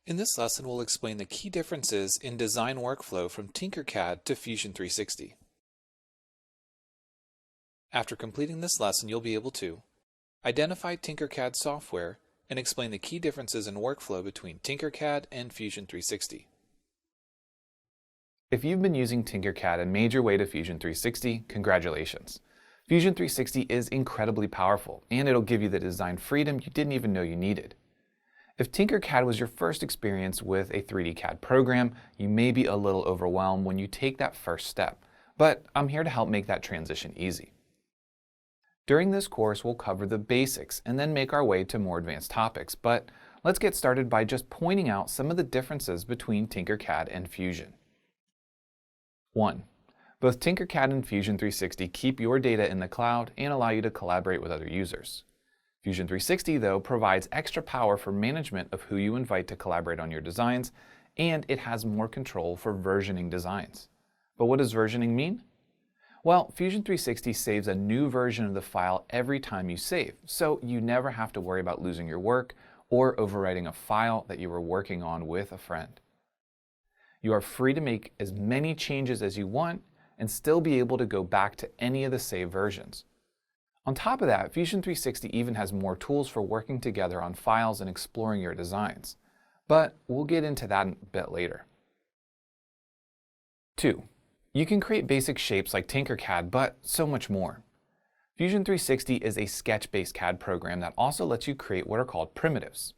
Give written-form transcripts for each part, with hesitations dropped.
In this lesson, we'll explain the key differences in design workflow from Tinkercad to Fusion 360. After completing this lesson, you'll be able to identify Tinkercad software and explain the key differences in workflow between Tinkercad and Fusion 360. If you've been using Tinkercad and made your way to Fusion 360, congratulations. Fusion 360 is incredibly powerful, and it'll give you the design freedom you didn't even know you needed. If Tinkercad was your first experience with a 3D CAD program, you may be a little overwhelmed when you take that first step, but I'm here to help make that transition easy. During this course, we'll cover the basics and then make our way to more advanced topics, but let's get started by just pointing out some of the differences between Tinkercad and Fusion. 1. Both Tinkercad and Fusion 360 keep your data in the cloud and allow you to collaborate with other users. Fusion 360, though, provides extra power for management of who you invite to collaborate on your designs, and it has more control for versioning designs. But what does versioning mean? Well, Fusion 360 saves a new version of the file every time you save, so you never have to worry about losing your work or overwriting a file that you were working on with a friend. You are free to make as many changes as you want and still be able to go back to any of the saved versions. On top of that, Fusion 360 even has more tools for working together on files and exploring your designs. But we'll get into that a bit later. 2. You can create basic shapes like Tinkercad, but so much more. Fusion 360 is a sketch-based CAD program that also lets you create what are called primitives.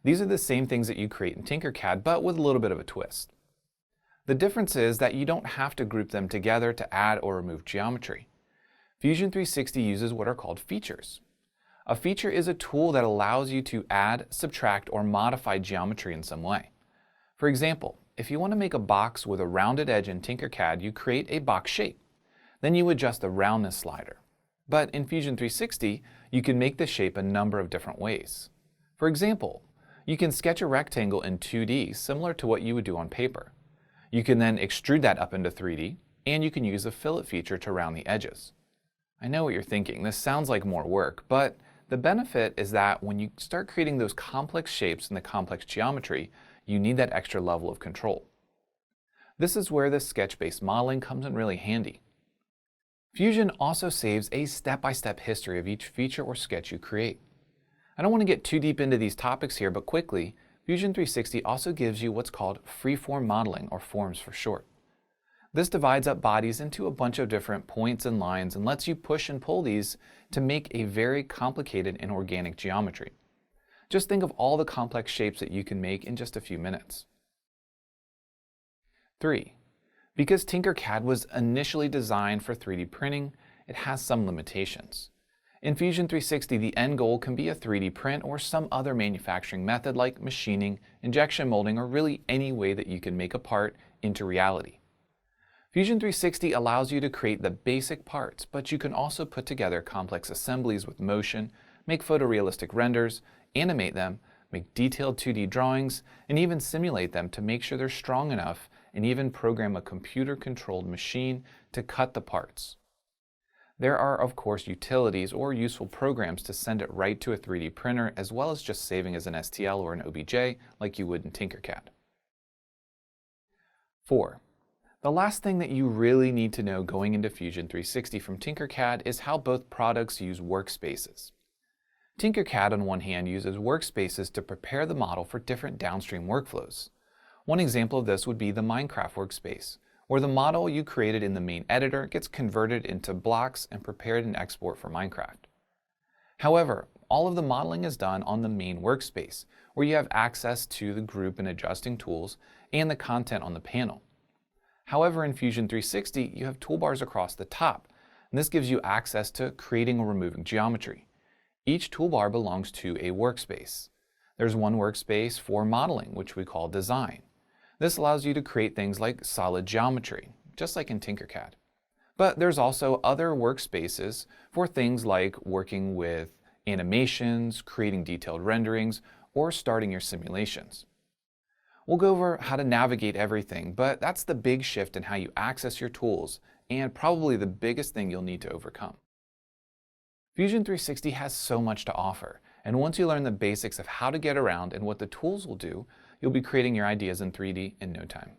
These are the same things that you create in Tinkercad, but with a little bit of a twist. The difference is that you don't have to group them together to add or remove geometry. Fusion 360 uses what are called features. A feature is a tool that allows you to add, subtract, or modify geometry in some way. For example, if you want to make a box with a rounded edge in Tinkercad, you create a box shape. Then you adjust the roundness slider. But in Fusion 360, you can make the shape a number of different ways. For example, you can sketch a rectangle in 2D similar to what you would do on paper. You can then extrude that up into 3D, and you can use the fillet feature to round the edges. I know what you're thinking, this sounds like more work, but the benefit is that when you start creating those complex shapes and the complex geometry, you need that extra level of control. This is where the sketch-based modeling comes in really handy. Fusion also saves a step-by-step history of each feature or sketch you create. I don't want to get too deep into these topics here, but quickly, Fusion 360 also gives you what's called freeform modeling, or forms for short. This divides up bodies into a bunch of different points and lines and lets you push and pull these to make a very complicated and organic geometry. Just think of all the complex shapes that you can make in just a few minutes. 3. Because Tinkercad was initially designed for 3D printing, it has some limitations. In Fusion 360, the end goal can be a 3D print or some other manufacturing method like machining, injection molding, or really any way that you can make a part into reality. Fusion 360 allows you to create the basic parts, but you can also put together complex assemblies with motion, make photorealistic renders, animate them, make detailed 2D drawings, and even simulate them to make sure they're strong enough, and even program a computer-controlled machine to cut the parts. There are, of course, utilities or useful programs to send it right to a 3D printer, as well as just saving as an STL or an OBJ like you would in Tinkercad. 4. The last thing that you really need to know going into Fusion 360 from Tinkercad is how both products use workspaces. Tinkercad, on one hand, uses workspaces to prepare the model for different downstream workflows. One example of this would be the Minecraft workspace, where the model you created in the main editor gets converted into blocks and prepared in export for Minecraft. However, all of the modeling is done on the main workspace, where you have access to the group and adjusting tools and the content on the panel. However, in Fusion 360, you have toolbars across the top, and this gives you access to creating or removing geometry. Each toolbar belongs to a workspace. There's one workspace for modeling, which we call design. This allows you to create things like solid geometry, just like in Tinkercad. But there's also other workspaces for things like working with animations, creating detailed renderings, or starting your simulations. We'll go over how to navigate everything, but that's the big shift in how you access your tools, and probably the biggest thing you'll need to overcome. Fusion 360 has so much to offer, and once you learn the basics of how to get around and what the tools will do, you'll be creating your ideas in 3D in no time.